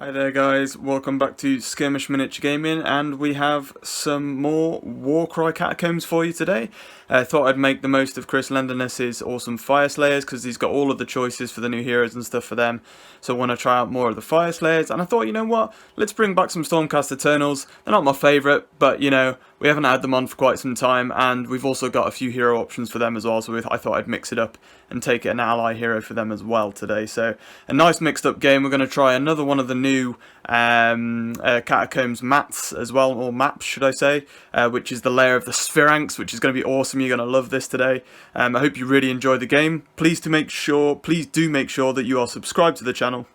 Hi there guys, welcome back to Skirmish Miniature Gaming, and we have some more Warcry Catacombs for you today. I thought I'd make the most of Chris Lenderness's awesome Fyreslayers because he's got all of the choices for the new heroes and stuff for them. So I want to try out more of the Fyreslayers, and I thought, you know what, let's bring back some Stormcast Eternals. They're not my favourite, but you know, we haven't had them on for quite some time, and we've also got a few hero options for them as well, so I thought I'd mix it up and take an ally hero for them as well today. So a nice mixed up game. We're going to try another one of the new Catacombs mats as well, or maps should I say, which is the lair of the Sphiranx, which is going to be awesome. You're going to love this today. I hope you really enjoy the game. Please do make sure that you are subscribed to the channel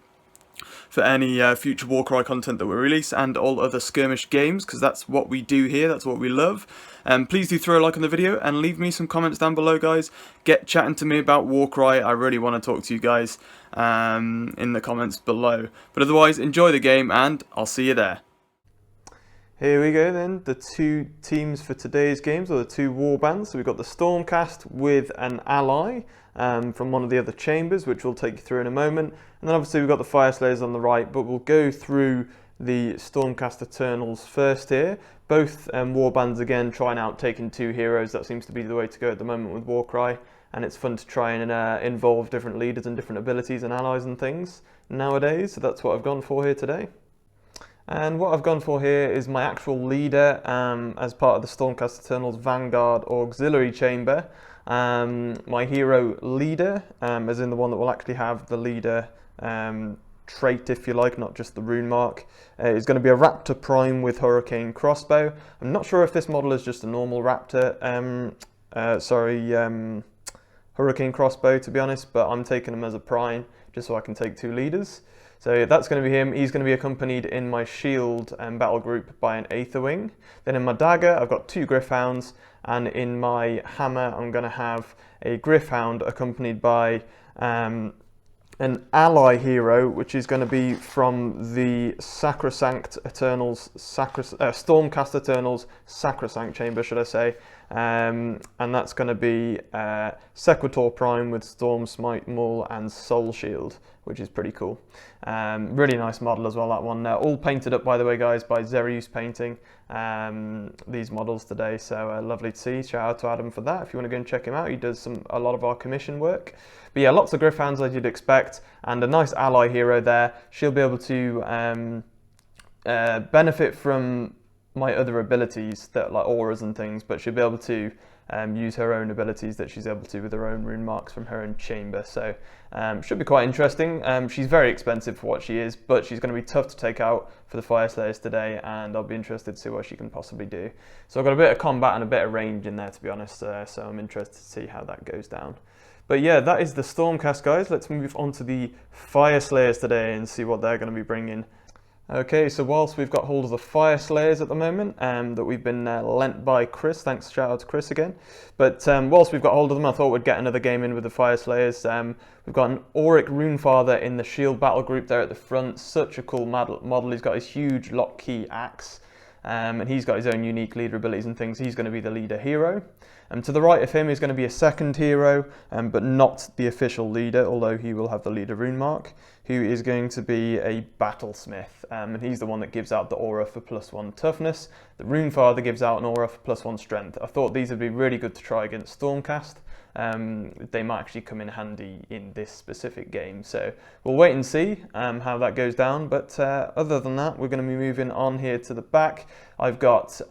for any future Warcry content that we release and all other skirmish games, because that's what we do here, that's what we love. Please do throw a like on the video and leave me some comments down below, guys. Get chatting to me about Warcry. I really want to talk to you guys in the comments below. But otherwise, enjoy the game and I'll see you there. Here we go then, the two teams for today's games, or the two warbands. So we've got the Stormcast with an ally from one of the other chambers, which we'll take you through in a moment. And then obviously we've got the Fyreslayers on the right, but we'll go through the Stormcast Eternals first here. Both warbands again trying out taking two heroes. That seems to be the way to go at the moment with Warcry. And it's fun to try and involve different leaders and different abilities and allies and things nowadays. So that's what I've gone for here today. And what I've gone for here is my actual leader as part of the Stormcast Eternals Vanguard Auxiliary Chamber. My hero leader, as in the one that will actually have the leader trait, if you like, not just the rune mark, is going to be a Raptor Prime with Hurricane Crossbow. I'm not sure if this model is just a normal Raptor, Hurricane Crossbow, to be honest, but I'm taking him as a Prime just so I can take two leaders. So that's going to be him. He's going to be accompanied in my shield battle group by an Aetherwing. Then in my dagger, I've got two Gryph-hounds, and in my hammer, I'm going to have a Gryph-hound accompanied by an ally hero, which is going to be from the Sacrosanct Eternals, Stormcast Eternals Sacrosanct Chamber, should I say. And that's going to be Sequitur Prime with Storm Smite Maul and Soul Shield, which is pretty cool. Really nice model as well, that one. All painted up, by the way, guys, by Zerius Painting, these models today, so lovely to see. Shout out to Adam for that. If you want to go and check him out, he does a lot of our commission work. But yeah, lots of Gryph-hounds as you'd expect, and a nice ally hero there. She'll be able to benefit from my other abilities, that like auras and things, but she'll be able to use her own abilities that she's able to with her own rune marks from her own chamber. So should be quite interesting. She's very expensive for what she is, but she's going to be tough to take out for the Fyreslayers today, and I'll be interested to see what she can possibly do. So I've got a bit of combat and a bit of range in there, to be honest, so I'm interested to see how that goes down. But yeah, that is the Stormcast, guys. Let's move on to the Fyreslayers today and see what they're going to be bringing. Okay, so whilst we've got hold of the Fyreslayers at the moment, that we've been lent by Chris, thanks, shout out to Chris again. But whilst we've got hold of them, I thought we'd get another game in with the Fyreslayers. We've got an Auric Runefather in the shield battle group there at the front. Such a cool model. He's got his huge lock key axe, and he's got his own unique leader abilities and things. He's going to be the leader hero. To the right of him is going to be a second hero, but not the official leader, although he will have the leader rune mark, who is going to be a battlesmith, and he's the one that gives out the aura for +1 toughness. The Runefather gives out an aura for +1 strength. I thought these would be really good to try against Stormcast. They might actually come in handy in this specific game, so we'll wait and see how that goes down. But other than that, we're going to be moving on here to the back. I've got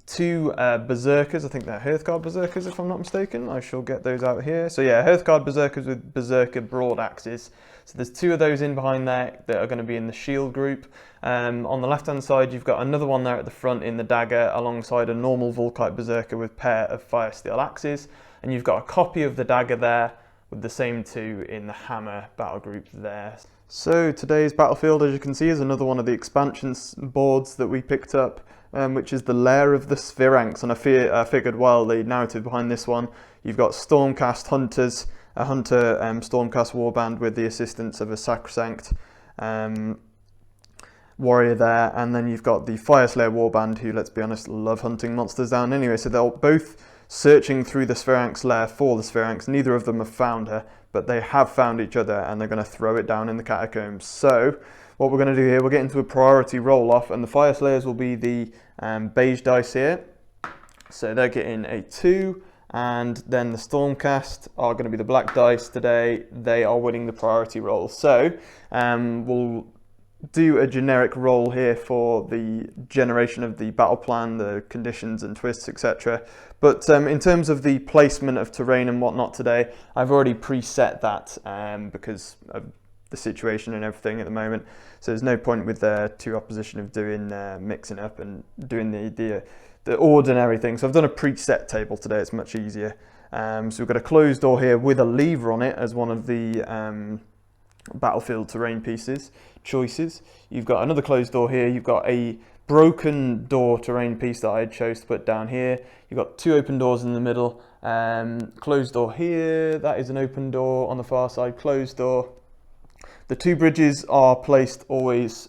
two Berserkers. I think they're Hearthguard Berserkers, if I'm not mistaken. I shall get those out here. So yeah, Hearthguard Berserkers with Berserker broad axes. So there's two of those in behind there that are going to be in the shield group. On the left hand side, you've got another one there at the front in the dagger, alongside a normal Volkite Berserker with pair of Fire Steel axes. And you've got a copy of the dagger there with the same two in the hammer battle group there. So today's battlefield, as you can see, is another one of the expansion boards that we picked up, which is the lair of the Sphiranx. And I figured, well, the narrative behind this one, you've got Stormcast Hunters, a Hunter Stormcast warband with the assistance of a Sacrosanct warrior there, and then you've got the Fyreslayer warband, who, let's be honest, love hunting monsters down anyway. So they're both searching through the Sphiranx lair for the Sphiranx. Neither of them have found her, but they have found each other and they're going to throw it down in the Catacombs. So what we're going to do here, we'll get into a priority roll-off, and the Fyreslayers will be the beige dice here. So they're getting a 2, and then the Stormcast are going to be the black dice today. They are winning the priority roll. So we'll do a generic roll here for the generation of the battle plan, the conditions and twists, etc. But in terms of the placement of terrain and whatnot today, I've already preset that because of the situation and everything at the moment. So there's no point with the two opposition of doing mixing up and doing the order and everything. So I've done a preset table today. It's much easier. So we've got a closed door here with a lever on it as one of the battlefield terrain choices. You've got another closed door here. You've got a broken door terrain piece that I chose to put down here. You've got 2 open doors in the middle. Closed door here. That is an open door on the far side. Closed door. The 2 bridges are placed always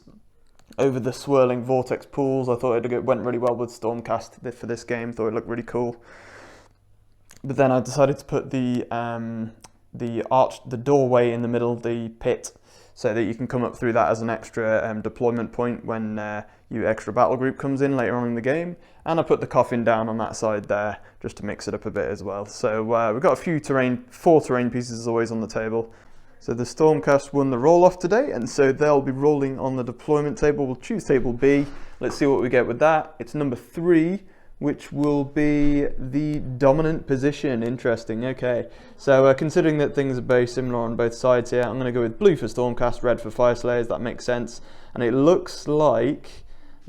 over the swirling vortex pools. I thought it went really well with Stormcast for this game. Thought it looked really cool. But then I decided to put the doorway in the middle, the pit, so that you can come up through that as an extra deployment point when your extra battle group comes in later on in the game. And I put the coffin down on that side there just to mix it up a bit as well. So we've got a few 4 terrain pieces as always on the table. So the Stormcast won the roll-off today, and so they'll be rolling on the deployment table. We'll choose table B. Let's see what we get with that. It's number 3, which will be the dominant position. Interesting. Okay, so considering that things are very similar on both sides here, I'm going to go with blue for Stormcast, red for Fyreslayers. That makes sense. And it looks like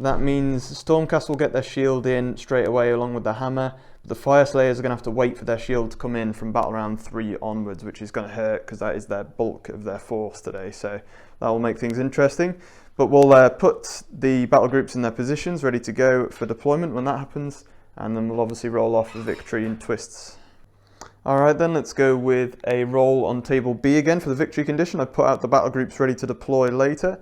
that means Stormcast will get their shield in straight away along with the hammer. The Fyreslayers are going to have to wait for their shield to come in from battle round 3 onwards, which is going to hurt because that is their bulk of their force today. So that will make things interesting. But we'll put the battle groups in their positions, ready to go for deployment when that happens. And then we'll obviously roll off the victory in twists. Alright then, let's go with a roll on table B again for the victory condition. I've put out the battle groups ready to deploy later.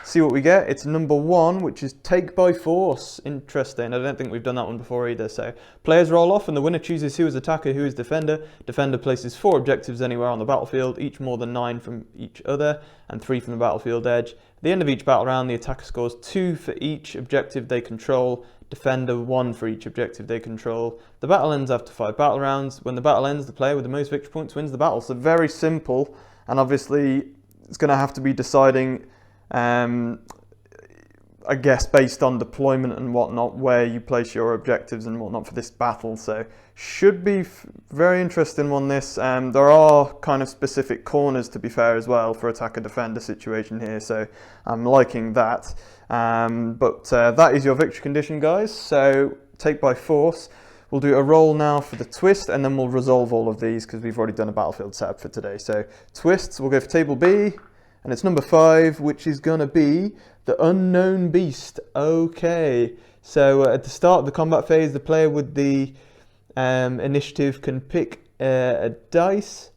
See what we get. It's number 1, which is take by force. Interesting. I don't think we've done that one before either. So players roll off and the winner chooses who is attacker, who is defender. Defender places 4 objectives anywhere on the battlefield, each more than 9 from each other and 3 from the battlefield edge. At the end of each battle round, the attacker scores 2 for each objective they control. Defender 1 for each objective they control. The battle ends after 5 battle rounds. When the battle ends, the player with the most victory points wins the battle. So very simple, and obviously it's going to have to be deciding I guess based on deployment and whatnot, where you place your objectives and whatnot for this battle. So should be very interesting one this. There are kind of specific corners to be fair as well for attacker-defender situation here, so I'm liking that. But that is your victory condition, guys. So take by force. We'll do a roll now for the twist, and then we'll resolve all of these because we've already done a battlefield setup for today. So twists, we'll go for table B. And it's number 5, which is going to be the Unknown Beast. Okay, so at the start of the combat phase, the player with the initiative can pick a dice.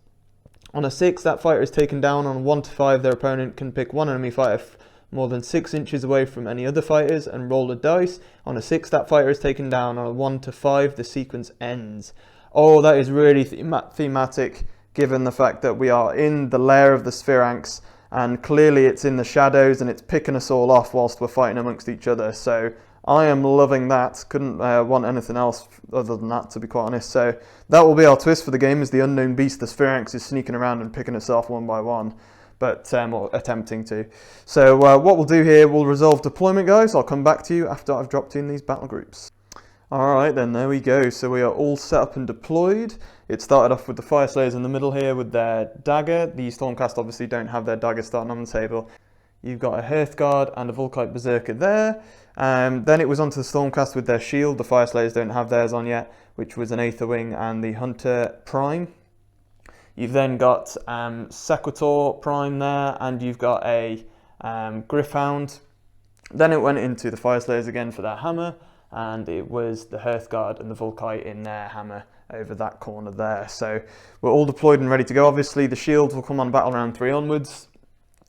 On a 6, that fighter is taken down. On a 1 to 5, their opponent can pick one enemy fighter more than 6 inches away from any other fighters and roll a dice. On a 6, that fighter is taken down. On a 1 to 5, the sequence ends. Oh, that is really thematic, given the fact that we are in the lair of the Sphiranx. And clearly it's in the shadows and it's picking us all off whilst we're fighting amongst each other. So I am loving that. Couldn't want anything else other than that, to be quite honest. So that will be our twist for the game, is the Unknown Beast. The Sphiranx is sneaking around and picking us off one by one, but or attempting to. So what we'll do here, we'll resolve deployment, guys. I'll come back to you after I've dropped in these battle groups. Alright then, there we go. So we are all set up and deployed. It started off with the Fyreslayers in the middle here with their dagger. The Stormcast obviously don't have their dagger starting on the table. You've got a Hearthguard and a Volkite Berserker there. Then it was onto the Stormcast with their shield. The Fyreslayers don't have theirs on yet, which was an Aetherwing and the Hunter Prime. You've then got Sequitur Prime there, and you've got a Gryph-hound. Then it went into the Fyreslayers again for their hammer, and it was the Hearthguard and the Volkite in their hammer over that corner there. So we're all deployed and ready to go. Obviously the shields will come on battle round 3 onwards,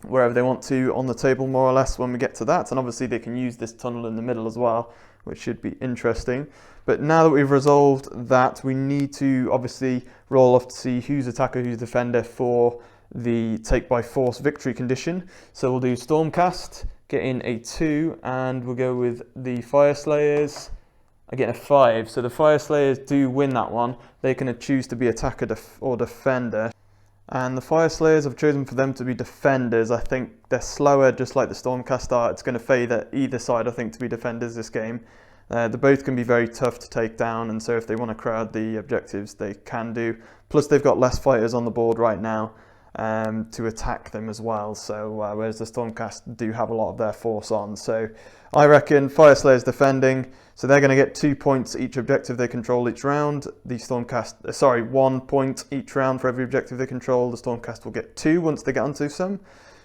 wherever they want to on the table more or less when we get to that, and obviously they can use this tunnel in the middle as well which should be interesting. But now that we've resolved that, we need to obviously roll off to see who's attacker, who's defender for the take by force victory condition. So we'll do Stormcast, get in a 2, and we'll go with the Fyreslayers. I get a 5, so the Fyreslayers do win that one. They can choose to be attacker or defender. And the Fyreslayers, I've chosen for them to be defenders. I think they're slower, just like the Stormcast are. It's going to favour either side, I think, to be defenders this game. They both can be very tough to take down, and so if they want to crowd the objectives, they can do. Plus, they've got less fighters on the board right now to attack them as well. So whereas the Stormcast do have a lot of their force on. So I reckon Fyreslayers defending. So they're going to get 2 points each objective they control each round. The Stormcast, 1 point each round for every objective they control. The Stormcast will get 2 once they get onto some.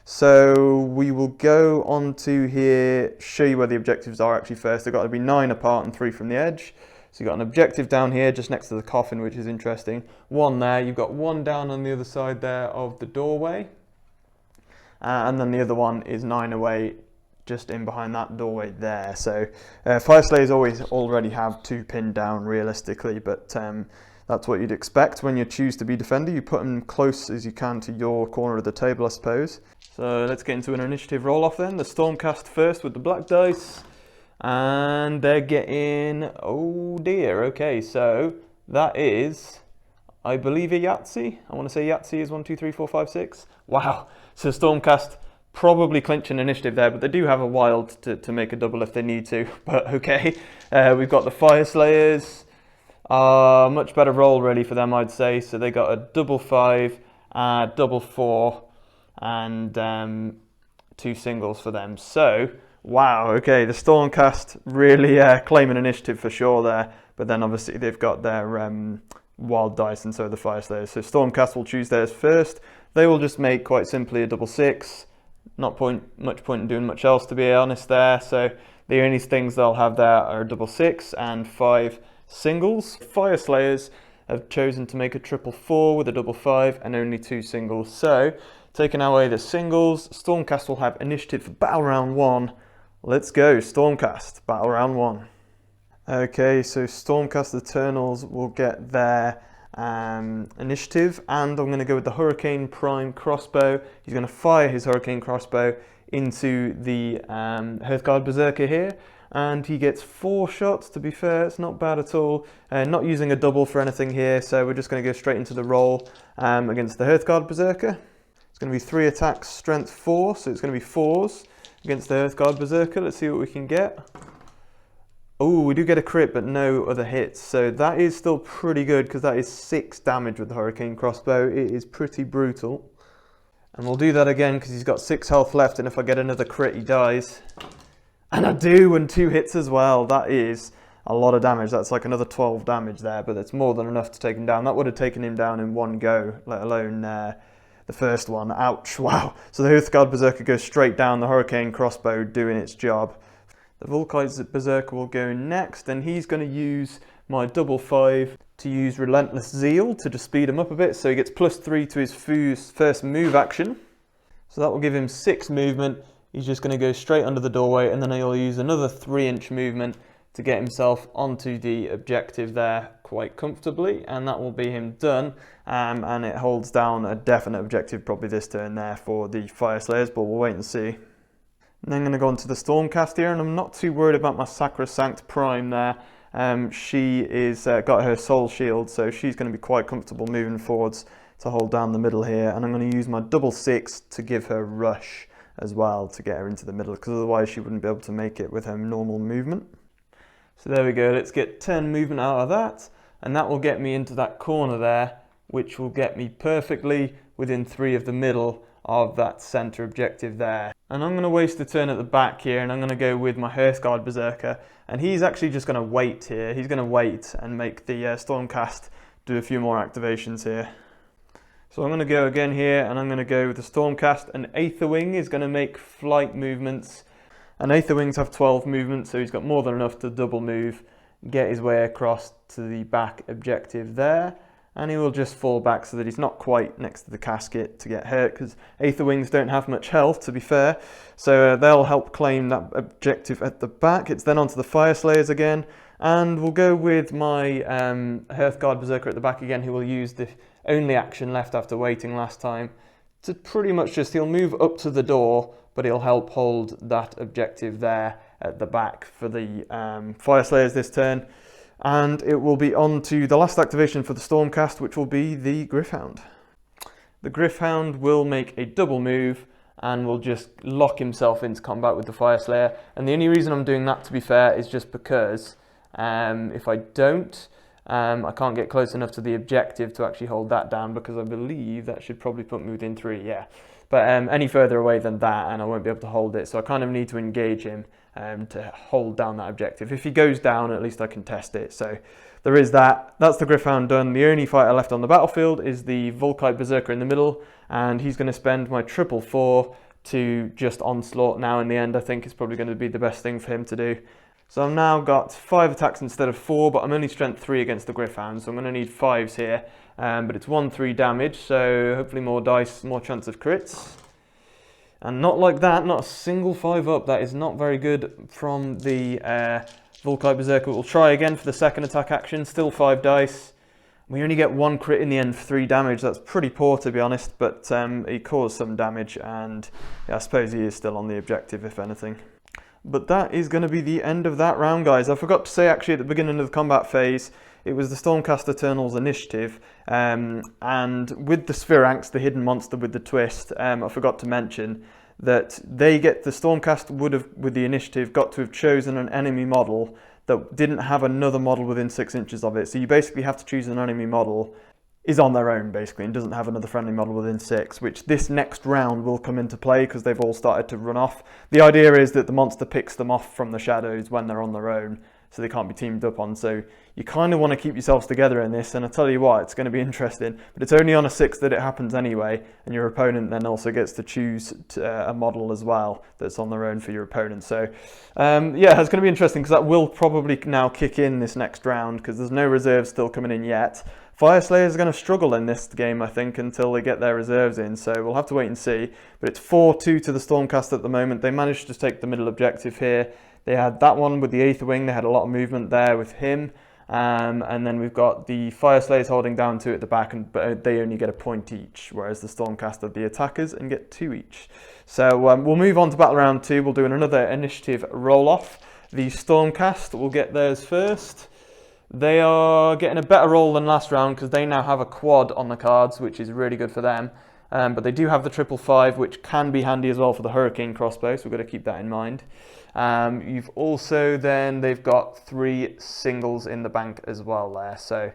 So we will go on to here, show you where the objectives are actually first. They've got to be 9 apart and 3 from the edge. So you've got an objective down here just next to the coffin, which is interesting. 1 there, you've got 1 down on the other side there of the doorway. And then the other one is 9 away, just in behind that doorway there. So Fyreslayers already have 2 pinned down realistically, but that's what you'd expect when you choose to be defender. You put them close as you can to your corner of the table, I suppose. So let's get into an initiative roll off then. The Stormcast first with the black dice. And they're getting, oh dear, okay, so that is, I believe, a Yahtzee. I want to say Yahtzee is 1, 2, 3, 4, 5, 6. Wow, so Stormcast probably clinch an initiative there, but they do have a wild to make a double if they need to, but okay. We've got the Fyreslayers, much better roll really for them, I'd say. So they got a double 5, double 4, and 2 singles for them. So, wow, okay, the Stormcast really claiming initiative for sure there, but then obviously they've got their wild dice, and so the Fyreslayers. So Stormcast will choose theirs first. They will just make, quite simply, a double 6. Not much point in doing much else, to be honest there. So the only things they'll have there are a double 6 and 5 singles. Fyreslayers have chosen to make a triple 4 with a double 5 and only 2 singles. So taking away the singles, Stormcast will have initiative for battle round 1. Let's go, Stormcast, battle round 1. Okay, so Stormcast Eternals will get their initiative, and I'm going to go with the Hurricane Prime crossbow. He's going to fire his Hurricane crossbow into the Hearthguard Berserker here, and he gets 4 shots. To be fair, it's not bad at all. Not using a double for anything here, so we're just going to go straight into the roll against the Hearthguard Berserker. It's going to be 3 attacks, strength 4, so it's going to be 4s against the Hearthguard Berserker. Let's see what we can get. Oh, we do get a crit, but no other hits. So that is still pretty good, because that is 6 damage with the Hurricane Crossbow. It is pretty brutal. And we'll do that again, because he's got 6 health left, and if I get another crit, he dies. And I do, and 2 hits as well. That is a lot of damage. That's like another 12 damage there, but that's more than enough to take him down. That would have taken him down in one go, let alone the first one. Ouch, wow. So the Hearthguard Berserker goes straight down, the Hurricane Crossbow doing its job. The Volkite Berserker will go next, and he's going to use my double 5 to use Relentless Zeal to just speed him up a bit, so he gets +3 to his first move action. So that will give him 6 movement. He's just going to go straight under the doorway, and then he'll use another 3-inch movement to get himself onto the objective there quite comfortably, and that will be him done. And it holds down a definite objective probably this turn there for the Fyreslayers, but we'll wait and see. And then I'm going to go on to the Stormcast here, and I'm not too worried about my Sacrosanct Prime there. She is got her soul shield, so she's going to be quite comfortable moving forwards to hold down the middle here. And I'm going to use my double 6 to give her rush as well to get her into the middle, because otherwise she wouldn't be able to make it with her normal movement. So there we go, let's get 10 movement out of that, and that will get me into that corner there, which will get me perfectly within 3 of the middle of that center objective there. And I'm going to waste a turn at the back here, and I'm going to go with my Hearthguard Berserker, and he's actually just going to wait here. He's going to wait and make the Stormcast do a few more activations here. So I'm going to go again here, and I'm going to go with the Stormcast, and Aetherwing is going to make flight movements, and Aetherwings have 12 movement, so he's got more than enough to double move, get his way across to the back objective there. and he will just fall back so that he's not quite next to the casket to get hurt, because Aether Wings don't have much health, to be fair. So they'll help claim that objective at the back. It's then onto the Fyreslayers again, and we'll go with my Hearthguard Berserker at the back again, who will use the only action left after waiting last time to pretty much just, he'll move up to the door, but he'll help hold that objective there at the back for the Fyreslayers this turn. And it will be on to the last activation for the Stormcast, which will be the Gryph-hound. The Gryph-hound will make a double move and will just lock himself into combat with the Fyreslayer. And the only reason I'm doing that, to be fair, is just because if I don't, I can't get close enough to the objective to actually hold that down, because I believe that should probably put me within 3, yeah. But any further away than that and I won't be able to hold it, so I kind of need to engage him to hold down that objective. If he goes down, at least I can test it. So there is that. That's the Gryph-hound done. The only fighter left on the battlefield is the Volkite Berserker in the middle, and he's going to spend my 4/4 to just onslaught now. In the end, I think it's probably going to be the best thing for him to do. So I've now got 5 attacks instead of 4, but I'm only strength 3 against the Gryph-hound, so I'm going to need 5s here. But it's 1/3 damage, so hopefully more dice, more chance of crits. And not like that, not a single 5 up. That is not very good from the Volkite Berserker. We'll try again for the second attack action, still 5 dice. We only get 1 crit in the end for 3 damage. That's pretty poor, to be honest, but he caused some damage, and yeah, I suppose he is still on the objective, if anything. But that is going to be the end of that round, guys. I forgot to say, actually, at the beginning of the combat phase, it was the Stormcast Eternal's initiative, and with the Sphiranx, the hidden monster with the twist, I forgot to mention that they get, the Stormcast would have, with the initiative, got to have chosen an enemy model that didn't have another model within 6 inches of it. So you basically have to choose an enemy model is on their own, basically, and doesn't have another friendly model within 6, which this next round will come into play because they've all started to run off. The idea is that the monster picks them off from the shadows when they're on their own, so they can't be teamed up on. So you kind of want to keep yourselves together in this, and I tell you what, it's going to be interesting. But it's only on a 6 that it happens anyway, and your opponent then also gets to choose a model as well that's on their own for your opponent. So yeah, it's going to be interesting because that will probably now kick in this next round because there's no reserves still coming in yet. Fyreslayers are going to struggle in this game, I think, until they get their reserves in, so we'll have to wait and see. But it's 4-2 to the Stormcast at the moment. They managed to take the middle objective here. They had that one with the Aether Wing. They had a lot of movement there with him. And then we've got the Fyreslayers holding down 2 at the back, but they only get a point each, whereas the Stormcast are the attackers and get 2 each. So we'll move on to Battle Round 2. We'll do another initiative roll-off. The Stormcast will get theirs first. They are getting a better roll than last round because they now have a quad on the cards, which is really good for them. But they do have the 555, which can be handy as well for the Hurricane crossbow, so we've got to keep that in mind. You've also then, they've got 3 singles in the bank as well there, so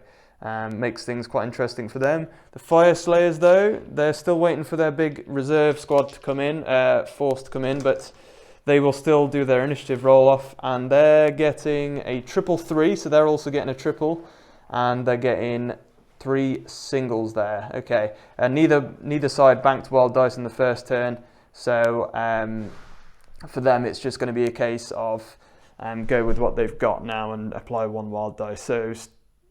makes things quite interesting for them. The Fyreslayers, though, they're still waiting for their big reserve squad to come in, force to come in, but they will still do their initiative roll-off, and they're getting a 333, so they're also getting a triple, and they're getting 3 singles there. Okay, neither side banked wild dice in the first turn, so for them it's just going to be a case of go with what they've got now and apply 1 wild dice. So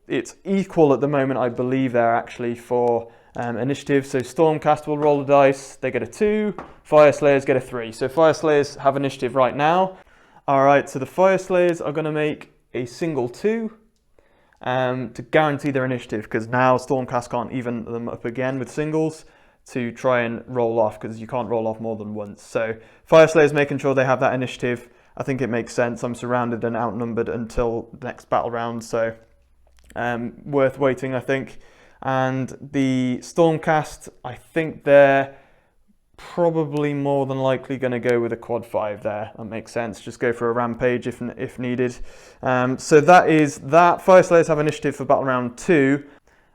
it's equal at the moment, I believe, there actually for initiative. So Stormcast will roll the dice, they get a 2, Fyreslayers get a 3. So Fyreslayers have initiative right now. Alright, so the Fyreslayers are going to make a single 2 to guarantee their initiative, because now Stormcast can't even them up again with singles to try and roll off, because you can't roll off more than once. So Fyreslayers making sure they have that initiative. I think it makes sense. I'm surrounded and outnumbered until the next battle round, so worth waiting, I think. And the Stormcast, I think they're probably more than likely going to go with a quad 5 there. That makes sense. Just go for a rampage if needed. So that is that. Fyreslayers have initiative for battle round 2.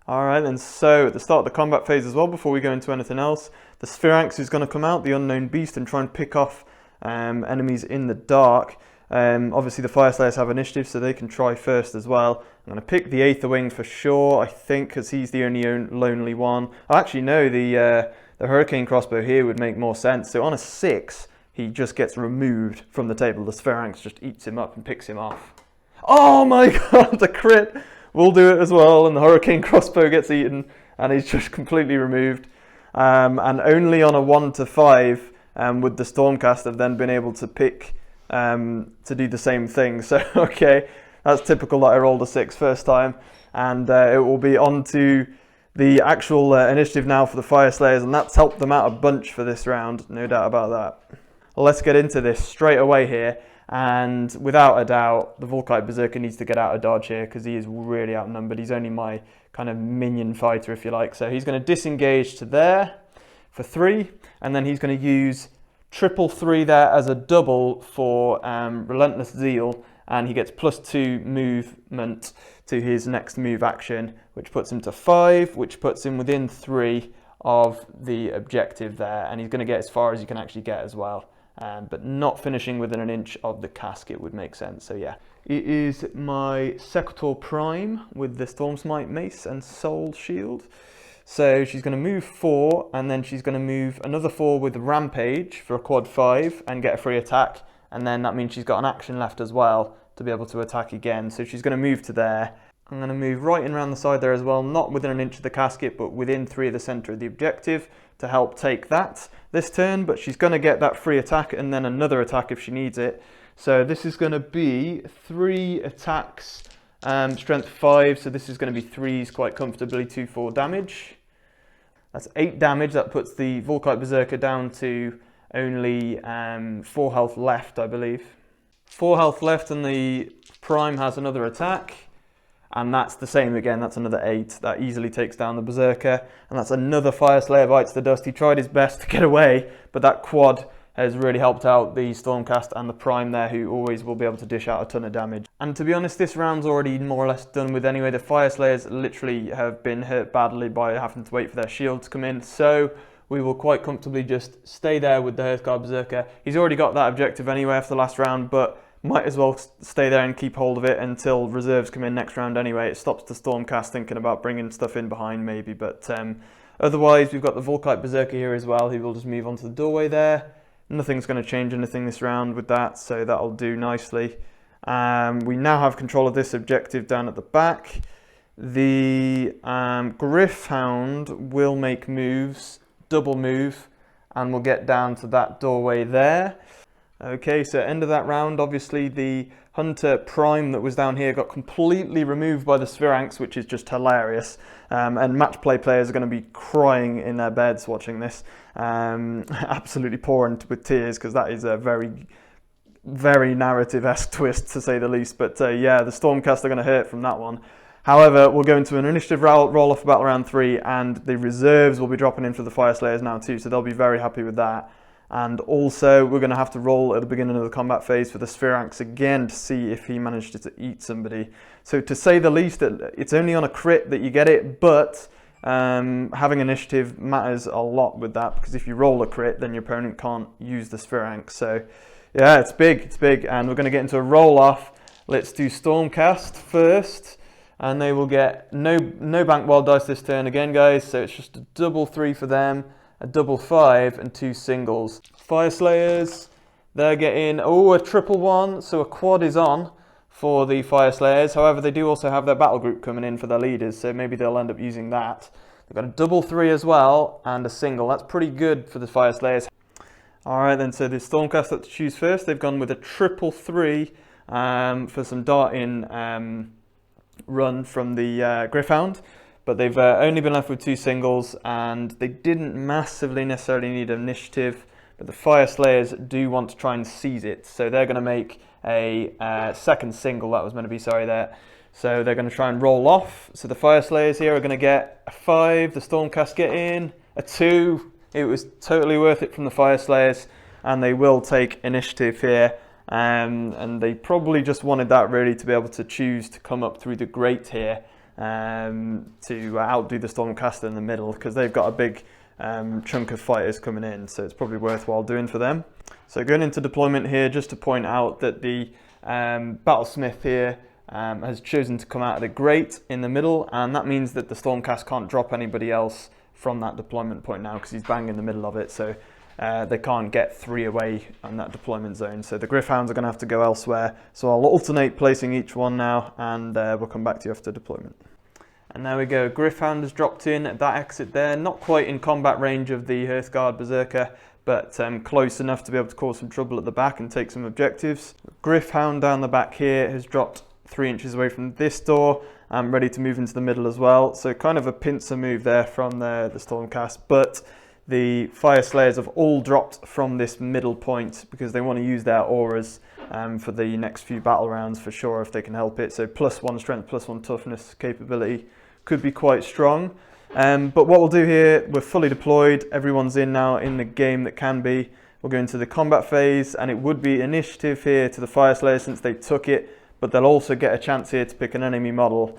Alright, and so at the start of the combat phase as well, before we go into anything else, the Sphiranx is going to come out, the unknown beast, and try and pick off enemies in the dark. Obviously the Fyreslayers have initiative, so they can try first as well. I'm going to pick the Aether Wing for sure, I think, because he's the only lonely one. I actually know the Hurricane crossbow here would make more sense. So on a 6, he just gets removed from the table. The Sphiranx just eats him up and picks him off. Oh my god, the crit! we'll do it as well, and the Hurricane Crossbow gets eaten, and he's just completely removed. And only on a 1 to 5 would the Stormcast have then been able to pick to do the same thing. So, okay, that's typical that I rolled a 6 first time, and it will be on to the actual initiative now for the Fyreslayers, and that's helped them out a bunch for this round, no doubt about that. Let's get into this straight away here, and without a doubt, the Volkite Berserker needs to get out of dodge here because he is really outnumbered. He's only my kind of minion fighter, if you like. So he's going to disengage to there for 3, and then he's going to use 3 there as a double for Relentless Zeal, and he gets +2 movement to his next move action, which puts him to 5, which puts him within 3 of the objective there, and he's going to get as far as you can actually get as well, but not finishing within an inch of the casket would make sense. So yeah, it is my Secutor Prime with the Stormsmite Mace and Soul Shield. So she's going to move 4, and then she's going to move another 4 with Rampage for a quad 5 and get a free attack, and then that means she's got an action left as well to be able to attack again. So she's going to move to there. I'm going to move right in around the side there as well, not within an inch of the casket, but within 3 of the centre of the objective to help take that this turn, but she's going to get that free attack and then another attack if she needs it. So this is going to be 3 attacks, strength 5, so this is going to be 3s quite comfortably, 2-4 damage. That's 8 damage. That puts the Volkite Berserker down to only 4 health left, I believe. 4 health left, and the Prime has another attack, and that's the same again. That's another 8. That easily takes down the Berserker, and that's another Fyreslayer bites the dust. He tried his best to get away, but that quad has really helped out the Stormcast and the Prime there, who always will be able to dish out a ton of damage. And to be honest, this round's already more or less done with anyway. The Fyreslayers literally have been hurt badly by having to wait for their shield to come in, so we will quite comfortably just stay there with the Hearthguard Berserker. He's already got that objective anyway after the last round, but might as well stay there and keep hold of it until reserves come in next round anyway. It stops the Stormcast thinking about bringing stuff in behind maybe, but otherwise we've got the Volkite Berserker here as well. He will just move onto the doorway there. Nothing's going to change anything this round with that, so that'll do nicely. We now have control of this objective down at the back. The Gryph-hound will make moves, double move, and we'll get down to that doorway there. Okay, so end of that round, obviously the Hunter Prime that was down here got completely removed by the Sphiranx, which is just hilarious. And match play players are going to be crying in their beds watching this. Absolutely pouring with tears, because that is a very, very narrative-esque twist, to say the least. But yeah, the Stormcast are going to hurt from that one. However, we'll go into an initiative roll off about round 3, and the reserves will be dropping in for the Fyreslayers now too, so they'll be very happy with that. And also, we're going to have to roll at the beginning of the combat phase for the Sphiranx again to see if he managed to eat somebody. So to say the least, it's only on a crit that you get it, but having initiative matters a lot with that, because if you roll a crit, then your opponent can't use the Sphiranx. So yeah, it's big, and we're going to get into a roll-off. Let's do Stormcast first, and they will get no bank wild dice this turn again, guys, so it's just a double 3 for them, a double 5, and 2 singles. Fyreslayers, they're getting, a triple 1, so a quad is on for the Fyreslayers. However, they do also have their battle group coming in for their leaders, so maybe they'll end up using that. They've got a double 3 as well, and a single. That's pretty good for the Fyreslayers. Alright then, so the Stormcast have to choose first. They've gone with a triple 3 for some darting run from the Gryph-hound. But they've only been left with 2 singles, and they didn't massively necessarily need initiative, but the Fyreslayers do want to try and seize it, so they're going to make a second single. That was meant to be, sorry, there. So they're going to try and roll off. So the Fyreslayers here are going to get a 5, the Stormcast get in, a 2. It was totally worth it from the Fyreslayers, and they will take initiative here. And they probably just wanted that really to be able to choose to come up through the grate here. To outdo the Stormcaster in the middle, because they've got a big chunk of fighters coming in, so it's probably worthwhile doing for them. So going into deployment here, just to point out that the Battlesmith here has chosen to come out of the grate in the middle, and that means that the Stormcast can't drop anybody else from that deployment point now, because he's bang in the middle of it. So they can't get 3 away on that deployment zone. So the Gryph-hounds are going to have to go elsewhere. So I'll alternate placing each one now, and we'll come back to you after deployment. And there we go, Gryph-hound has dropped in at that exit there, not quite in combat range of the Hearthguard Berserker, but close enough to be able to cause some trouble at the back and take some objectives. Gryph-hound down the back here has dropped 3 inches away from this door. I'm ready to move into the middle as well. So kind of a pincer move there from the Stormcast, but the Fyreslayers have all dropped from this middle point because they want to use their auras for the next few battle rounds for sure if they can help it. So +1 strength, +1 toughness capability could be quite strong. But what we'll do here, we're fully deployed. Everyone's in now in the game that can be. We'll go into the combat phase, and it would be initiative here to the Fyreslayers since they took it, but they'll also get a chance here to pick an enemy model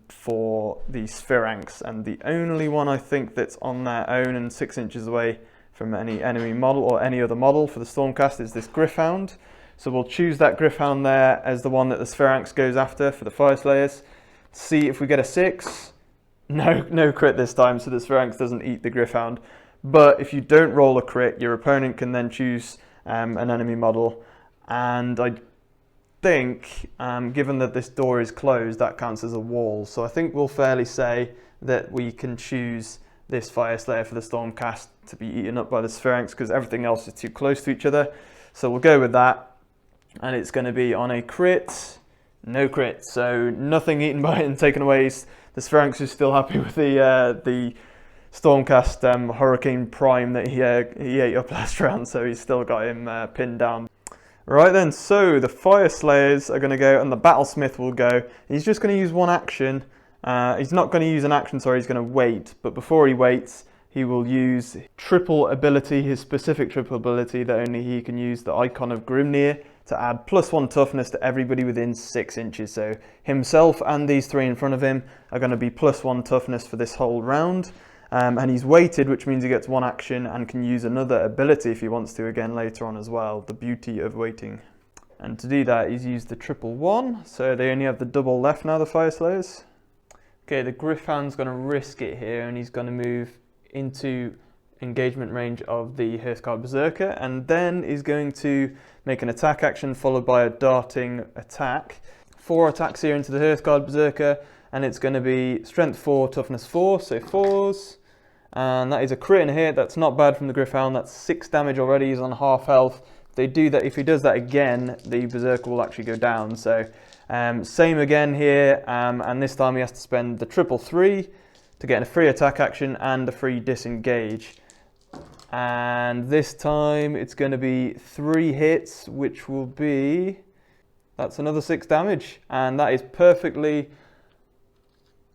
for the Sphiranx, and the only one I think that's on their own and 6 inches away from any enemy model or any other model for the Stormcast is this Gryph-hound. So we'll choose that Gryph-hound there as the one that the Sphiranx goes after for the Fyreslayers. See if we get a 6. No crit this time, so the Sphiranx doesn't eat the Gryph-hound. But if you don't roll a crit, your opponent can then choose an enemy model. And I think, given that this door is closed, that counts as a wall. So I think we'll fairly say that we can choose this Fyreslayer for the Stormcast to be eaten up by the Sphiranx because everything else is too close to each other. So we'll go with that. And it's going to be on a crit. No crit, so nothing eaten by it and taken away. The Sphiranx is still happy with the Stormcast Hurricane Prime that he ate up last round, so he's still got him pinned down. Right then, so the Fyreslayers are going to go and the Battlesmith will go. He's just going to use one action. He's not going to use an action, sorry, he's going to wait. But before he waits, he will use triple ability, his specific triple ability that only he can use, the Icon of Grimnir, to add +1 toughness to everybody within 6 inches. So himself and these 3 in front of him are going to be +1 toughness for this whole round. And he's waited, which means he gets one action and can use another ability if he wants to again later on as well. The beauty of waiting. And to do that, he's used the 111. So they only have the double left now, the Fyreslayers. Okay, the Gryph-hound's going to risk it here, and he's going to move into engagement range of the Hearthguard Berserker, and then is going to make an attack action followed by a darting attack. 4 attacks here into the Hearthguard Berserker, and it's going to be strength 4, toughness 4, so 4s. And that is a crit and a hit. That's not bad from the Gryph-hound. That's 6 damage already. He's on half health. If he does that again, the Berserker will actually go down. So same again here, and this time he has to spend the 333 to get a free attack action and a free disengage. And this time it's going to be 3 hits, which will be, that's another 6 damage, and that is perfectly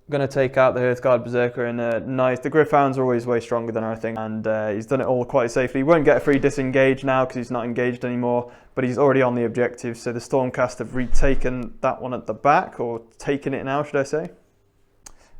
going to take out the Hearthguard Berserker in a nice. The Gryph-hounds are always way stronger than I think, and he's done it all quite safely. He won't get a free disengage now because he's not engaged anymore, but he's already on the objective. So the Stormcast have retaken that one at the back, or taken it now, should I say.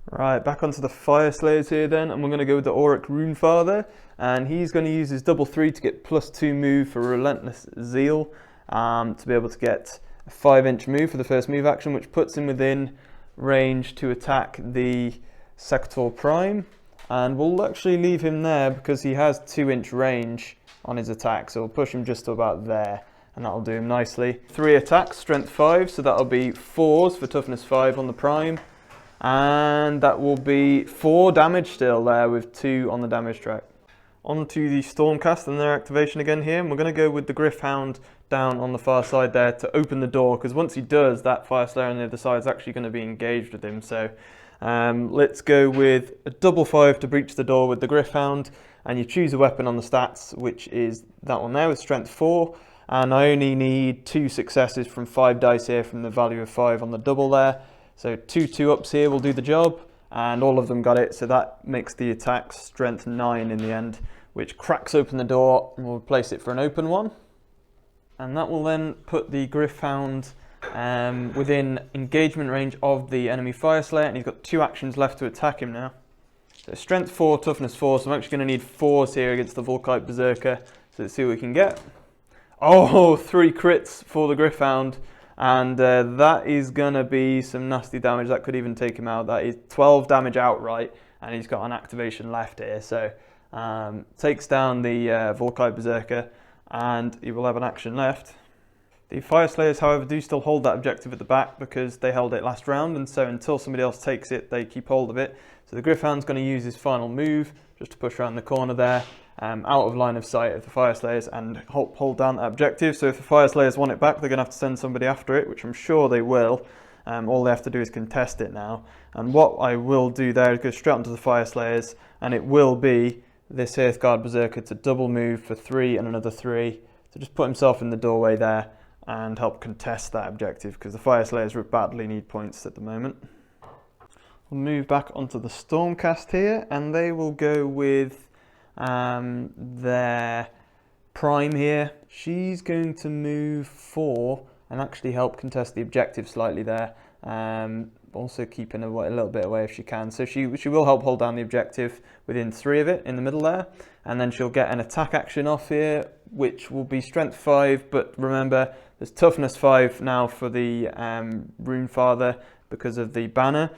Right, back onto the Fyreslayers here then, and we're going to go with the Auric Runefather, and he's going to use his double 3 to get +2 move for Relentless Zeal, to be able to get a 5-inch move for the first move action, which puts him within range to attack the Sector Prime, and we'll actually leave him there because he has 2-inch range on his attack, so we'll push him just to about there, and that'll do him nicely. 3 attacks, strength 5, so that'll be 4s for toughness 5 on the Prime, and that will be 4 damage still there with 2 on the damage track. On to the Stormcast and their activation again here, and we're going to go with the Gryph-hound down on the far side there to open the door, because once he does, that Fyreslayer on the other side is actually going to be engaged with him. So let's go with a double 5 to breach the door with the Gryph-hound, and you choose a weapon on the stats, which is that one there with strength 4, and I only need 2 successes from 5 dice here from the value of 5 on the double there. So 2 2-ups here will do the job, and all of them got it, so that makes the attack strength 9 in the end, which cracks open the door, and we'll replace it for an open one. And that will then put the Gryph-hound within engagement range of the enemy Fyreslayer, and he's got 2 actions left to attack him now. So strength 4, toughness 4, so I'm actually going to need 4s here against the Volkite Berserker, so let's see what we can get. Oh, 3 crits for the Gryph-hound, and that is going to be some nasty damage. That could even take him out. That is 12 damage outright, and he's got an activation left here, so takes down the Warcry Berserker, and he will have an action left. The Fyreslayers, however, do still hold that objective at the back because they held it last round, and so until somebody else takes it, they keep hold of it. So the Gryph-hound's going to use his final move just to push around the corner there, out of line of sight of the Fyreslayers, and hold down that objective. So if the Fyreslayers want it back, they're going to have to send somebody after it, which I'm sure they will. All they have to do is contest it now. And what I will do there is go straight onto the Fyreslayers, and it will be this Hearthguard Berserker to double move for 3 and another 3 to just put himself in the doorway there and help contest that objective, because the Fyreslayers badly need points at the moment. We'll move back onto the Stormcast here, and they will go with their Prime here. She's going to move 4 and actually help contest the objective slightly there. Also keeping a little bit away if she can. So she will help hold down the objective within 3 of it in the middle there. And then she'll get an attack action off here, which will be strength 5. But remember, there's toughness 5 now for the Runefather because of the banner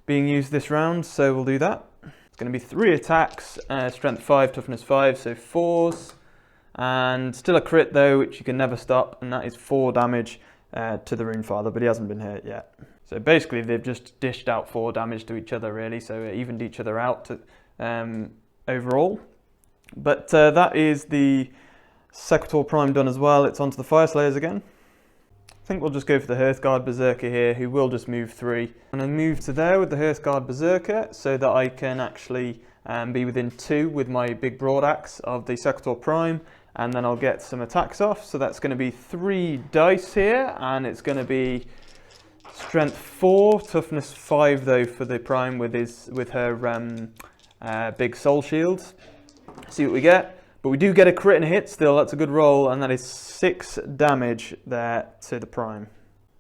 being used this round. So we'll do that. It's going to be 3 attacks, strength 5, toughness 5, so 4s. And still a crit though, which you can never stop. And that is 4 damage to the Runefather, but he hasn't been hurt yet. So basically they've just dished out 4 damage to each other really, so it evened each other out to, overall. But that is the Sequitor Prime done as well. It's onto the Fyreslayers again. I think we'll just go for the Hearthguard Berserker here, who will just move 3. I'm going to move to there with the Hearthguard Berserker so that I can actually be within 2 with my big broadaxe of the Sequitor Prime, and then I'll get some attacks off. So that's going to be 3 dice here, and it's going to be strength 4, toughness 5 though for the Prime with her big soul shield. See what we get. But we do get a crit and a hit still, that's a good roll, and that is 6 damage there to the Prime.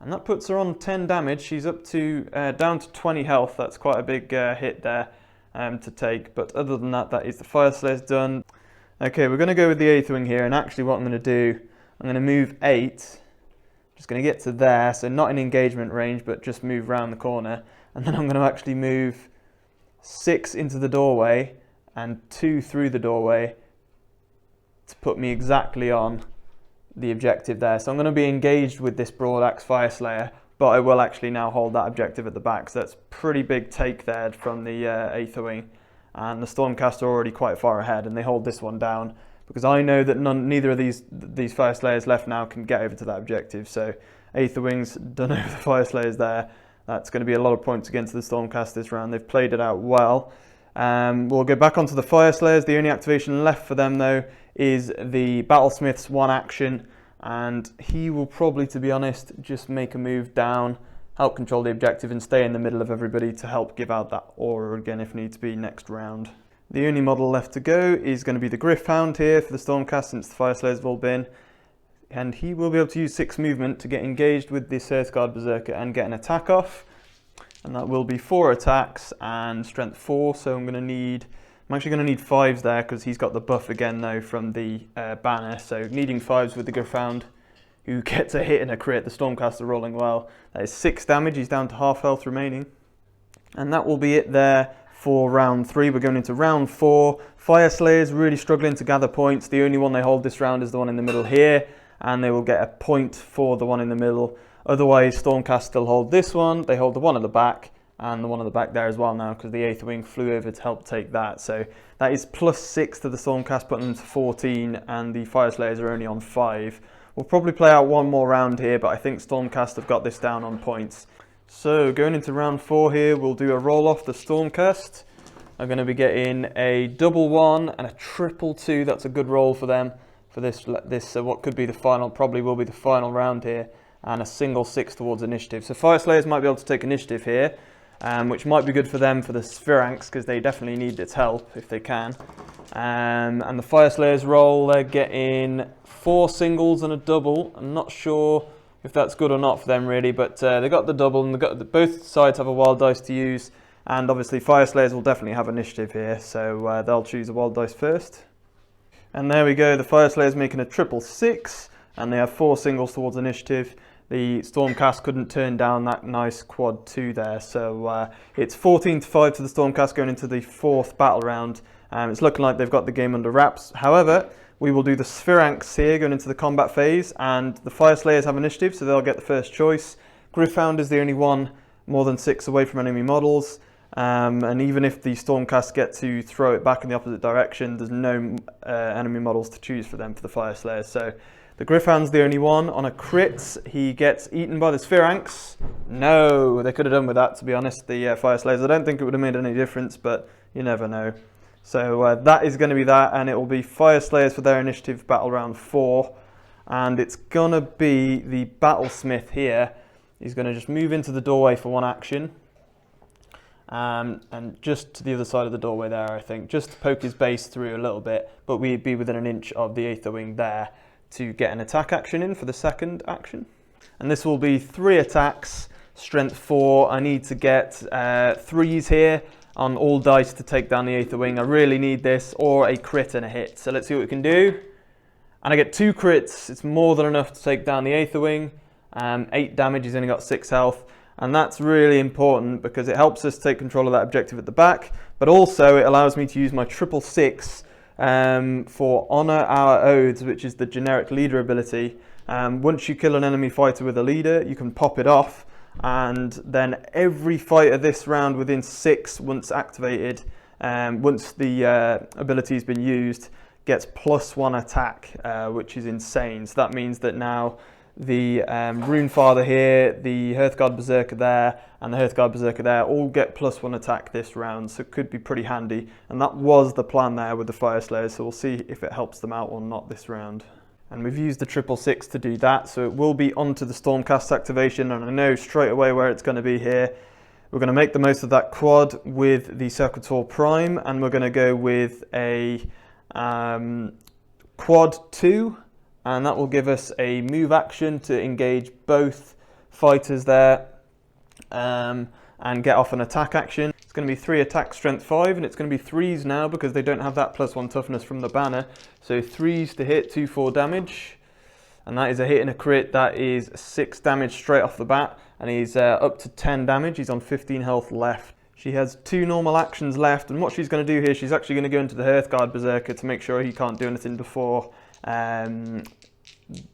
And that puts her on 10 damage. She's up to down to 20 health. That's quite a big hit there to take. But other than that, that is the Fyreslayers done. Okay, we're going to go with the 8th wing here, and actually what I'm going to do, I'm going to move 8. Just going to get to there, so not in engagement range, but just move round the corner. And then I'm going to actually move 6 into the doorway and 2 through the doorway to put me exactly on the objective there. So I'm going to be engaged with this broadaxe Fyreslayer, but I will actually now hold that objective at the back. So that's pretty big take there from the 8th wing. And the Stormcast are already quite far ahead, and they hold this one down because I know that neither of these Fyreslayers left now can get over to that objective. So 8th wing's done over the Fyreslayers there. That's going to be a lot of points against the Stormcast this round. They've played it out well. We'll go back onto the Fyreslayers. The only activation left for them though is the Battlesmith's 1 action, and he will probably, to be honest, just make a move down, help control the objective and stay in the middle of everybody to help give out that aura again if needs be next round. The only model left to go is going to be the Gryph-hound here for the Stormcast, since the Fyreslayers have all been, and he will be able to use 6 movement to get engaged with this Hearthguard Berserker and get an attack off, and that will be 4 attacks and strength 4. So I'm actually going to need 5s there because he's got the buff again though from the banner, so needing 5s with the Gryph-hound, who gets a hit and a crit. The Stormcast are rolling well. That is 6 damage. He's down to half health remaining. And that will be it there for round 3. We're going into round 4. Fyreslayers really struggling to gather points. The only one they hold this round is the one in the middle here, and they will get a point for the one in the middle. Otherwise, Stormcast still hold this one. They hold the one at the back and the one at the back there as well now because the 8th wing flew over to help take that. So that is +6 to the Stormcast, putting them to 14, and the Fyreslayers are only on 5. We'll probably play out one more round here, but I think Stormcast have got this down on points. So going into round 4 here, we'll do a roll off the Stormcast. I'm going to be getting a double 1 and a triple 2. That's a good roll for them for this what could be the final, probably will be the final round here, and a single 6 towards initiative. So Fyreslayers might be able to take initiative here, which might be good for them for the Sphiranx because they definitely need its help if they can. And the Fyreslayers roll, they're getting 4 singles and a double. I'm not sure if that's good or not for them really, but they got the double, and both sides have a wild dice to use, and obviously Fyreslayers will definitely have initiative here, so they'll choose a wild dice first. And there we go, the Fyreslayers making a triple 6, and they have 4 singles towards initiative. the Stormcast couldn't turn down that nice quad 2 there. So it's 14-5 to the Stormcast going into the 4th battle round. It's looking like they've got the game under wraps. However, we will do the Sphiranx here going into the combat phase, and the Fyreslayers have initiative, so they'll get the first choice. Gryph-hound is the only one more than 6 away from enemy models, and even if the Stormcast get to throw it back in the opposite direction, there's no enemy models to choose for them for the Fyreslayers. So the Gryph-hound's the only one. On a crit, he gets eaten by the Sphiranx. No, they could have done with that, to be honest, the Fyreslayers. I don't think it would have made any difference, but you never know. So that is going to be that, and it will be Fyreslayers for their initiative battle round 4. And it's going to be the Battlesmith here. He's going to just move into the doorway for 1 action. And just to the other side of the doorway there, I think, just to poke his base through a little bit, but we'd be within an inch of the Aether Wing there to get an attack action in for the 2nd action. And this will be 3 attacks, strength 4. I need to get 3s here on all dice to take down the Aether Wing. I really need this, or a crit and a hit. So let's see what we can do. And I get 2 crits. It's more than enough to take down the Aether Wing. 8 damage, he's only got 6 health. And that's really important because it helps us take control of that objective at the back, but also it allows me to use my 666 for Honor Our Oaths, which is the generic leader ability. Once you kill an enemy fighter with a leader, you can pop it off, and then every fighter this round within 6, once activated, once the ability has been used, gets +1 attack, which is insane. So that means that now the Runefather here, the Hearthguard Berserker there, and the Hearthguard Berserker there all get +1 attack this round, so it could be pretty handy. And that was the plan there with the Fyreslayers, so we'll see if it helps them out or not this round. And we've used the 666 to do that, so it will be onto the Stormcast activation, and I know straight away where it's going to be here. We're going to make the most of that quad with the Sequitur Prime, and we're going to go with a quad 2, and that will give us a move action to engage both fighters there and get off an attack action. It's going to be 3 attack, strength 5, and it's going to be 3s now because they don't have that +1 toughness from the banner. So 3s to hit, 2-4 damage, and that is a hit and a crit. That is 6 damage straight off the bat, and he's up to 10 damage. He's on 15 health left. She has 2 normal actions left, and what she's going to do here, she's actually going to go into the Hearthguard Berserker to make sure he can't do anything before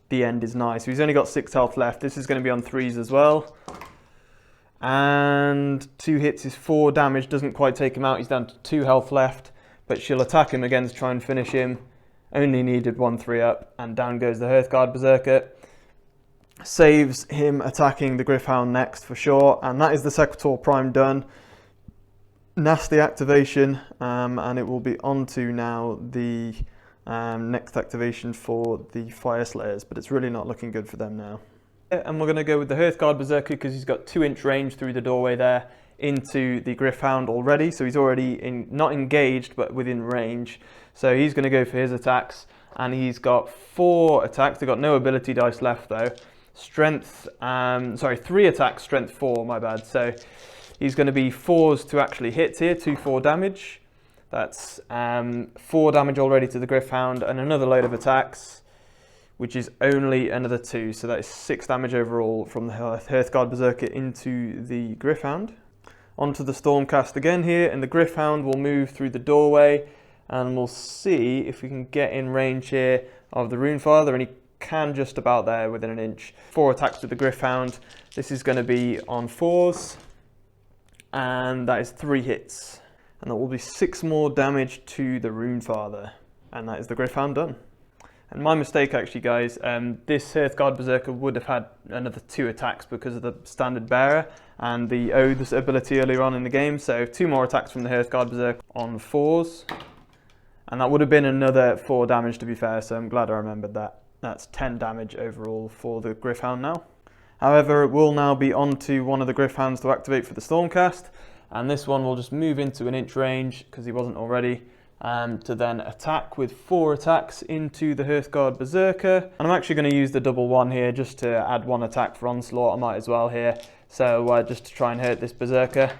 the end is nice. So he's only got 6 health left. This is going to be on 3s as well. And 2 hits is 4 damage, doesn't quite take him out. He's down to 2 health left, but she'll attack him again to try and finish him. Only needed 1 3-up, and down goes the Hearthguard Berserker. Saves him attacking the Gryph-hound next for sure, and that is the Sequitur Prime done. Nasty activation, and it will be on to now the next activation for the Fyreslayers, but it's really not looking good for them now. And we're going to go with the Hearthguard Berserker because he's got 2-inch range through the doorway there into the Gryph-hound already, so he's already not engaged but within range. So he's going to go for his attacks, and he's got 4 attacks. They've got no ability dice left though. Strength, 3 attacks, strength 4, my bad. So he's going to be 4s to actually hit here, 2-4 damage. That's 4 damage already to the Gryph-hound, and another load of attacks, which is only another 2. So that is 6 damage overall from the Hearthguard Berserker into the Gryph-hound. Onto the Stormcast again here, and the Gryph-hound will move through the doorway, and we'll see if we can get in range here of the Runefather, and he can just about there within an inch. 4 attacks with the Gryph-hound. This is going to be on 4s, and that is 3 hits. And that will be 6 more damage to the Runefather, and that is the Gryph-hound done. And my mistake actually, guys, this Hearthguard Berserker would have had another 2 attacks because of the standard bearer and the Oaths ability earlier on in the game. So 2 more attacks from the Hearthguard Berserker on 4s. And that would have been another 4 damage to be fair, so I'm glad I remembered that. That's 10 damage overall for the Gryph-hound now. However, it will now be on to one of the Gryph-hounds to activate for the Stormcast. And this one will just move into an inch range because he wasn't already. To then attack with 4 attacks into the Hearthguard Berserker. And I'm actually going to use the double 1 here just to add 1 attack for onslaught. I might as well here. So just to try and hurt this Berserker.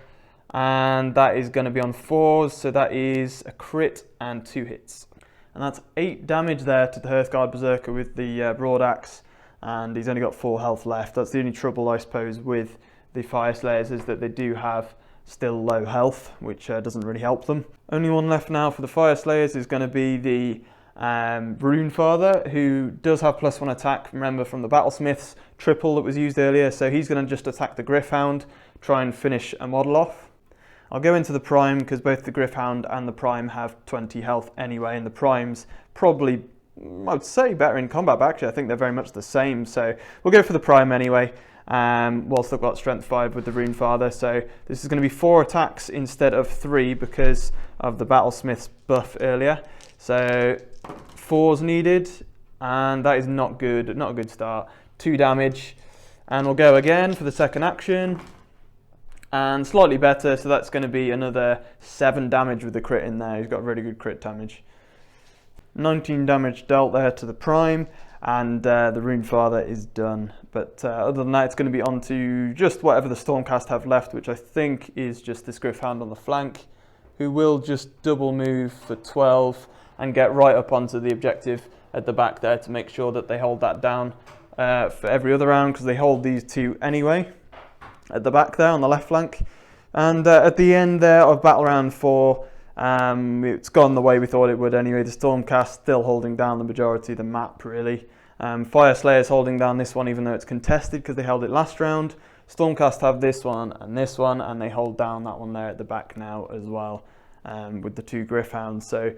And that is going to be on 4s, so that is a crit and 2 hits. And that's 8 damage there to the Hearthguard Berserker with the broad axe. and he's only got 4 health left. That's the only trouble, I suppose, with the Fyreslayers, is that they do have still low health, which doesn't really help them. Only one left now for the Fyreslayers is going to be the Runefather, who does have +1 attack, remember, from the Battlesmith's triple that was used earlier, so he's going to just attack the Gryph-hound, try and finish a model off. I'll go into the Prime because both the Gryph-hound and the Prime have 20 health anyway, and the Prime's probably, I would say, better in combat, but actually I think they're very much the same, so we'll go for the Prime anyway, whilst I've got strength 5 with the Runefather. So this is going to be 4 attacks instead of 3 because of the Battlesmith's buff earlier, so 4's needed, and that is not good, not a good start. 2 damage, and we'll go again for the second action, and slightly better, so that's going to be another 7 damage with the crit in there. He's got really good crit damage. 19 damage dealt there to the Prime, and the Runefather is done. But other than that, it's going to be on to just whatever the Stormcast have left, which I think is just this Gryph-hound on the flank, who will just double move for 12 and get right up onto the objective at the back there to make sure that they hold that down for every other round, because they hold these 2 anyway at the back there on the left flank. And at the end there of battle round 4, it's gone the way we thought it would anyway. The Stormcast still holding down the majority of the map, really. Fyreslayers holding down this one, even though it's contested because they held it last round. Stormcast have this one, and they hold down that one there at the back now as well, with the 2 Gryph-hounds. So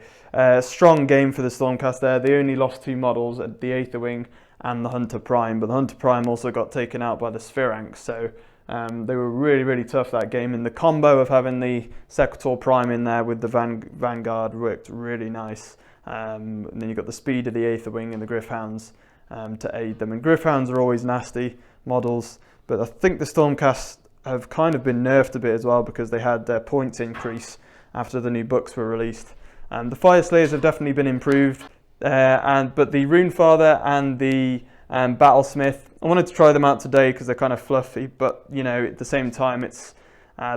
strong game for the Stormcast there. They only lost 2 models, at the Aether Wing and the Hunter Prime, but the Hunter Prime also got taken out by the Sphiranx, so they were really, really tough that game, and the combo of having the Sequitor Prime in there with the Vanguard worked really nice. And then you've got the speed of the Aether Wing and the Gryph-hounds to aid them, and Gryph-hounds are always nasty models, but I think the Stormcast have kind of been nerfed a bit as well because they had their points increase after the new books were released. The Fyreslayers have definitely been improved, but the Runefather and the Battlesmith, I wanted to try them out today because they're kind of fluffy, but you know, at the same time,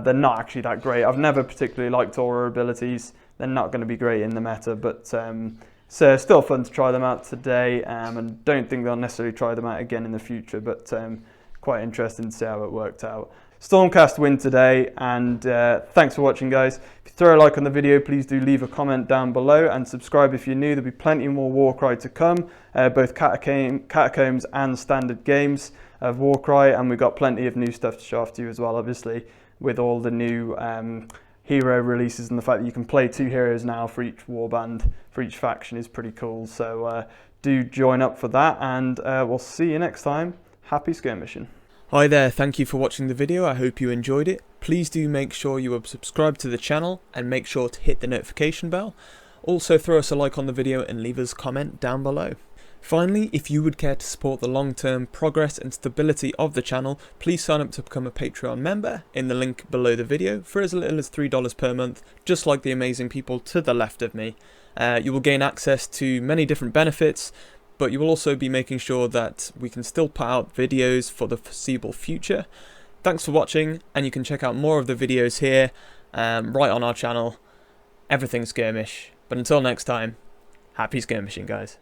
they're not actually that great. I've never particularly liked Aura abilities. They're not going to be great in the meta, but so still fun to try them out today, and don't think they'll necessarily try them out again in the future, but quite interesting to see how it worked out. Stormcast win today, and thanks for watching, guys. If you throw a like on the video, please do leave a comment down below and subscribe if you're new. There'll be plenty more Warcry to come, both Catacombs and standard games of Warcry, and we've got plenty of new stuff to show off to you as well, obviously, with all the new hero releases, and the fact that you can play 2 heroes now for each warband, for each faction, is pretty cool. So do join up for that, and we'll see you next time. Happy skirmishing. Hi there, thank you for watching the video. I hope you enjoyed it. Please do make sure you are subscribed to the channel and make sure to hit the notification bell. Also throw us a like on the video and leave us a comment down below. Finally, if you would care to support the long-term progress and stability of the channel, please sign up to become a Patreon member in the link below the video for as little as $3 per month, just like the amazing people to the left of me. You will gain access to many different benefits, but you will also be making sure that we can still put out videos for the foreseeable future. Thanks for watching, and you can check out more of the videos here, right on our channel, Everything Skirmish. But until next time, happy skirmishing, guys.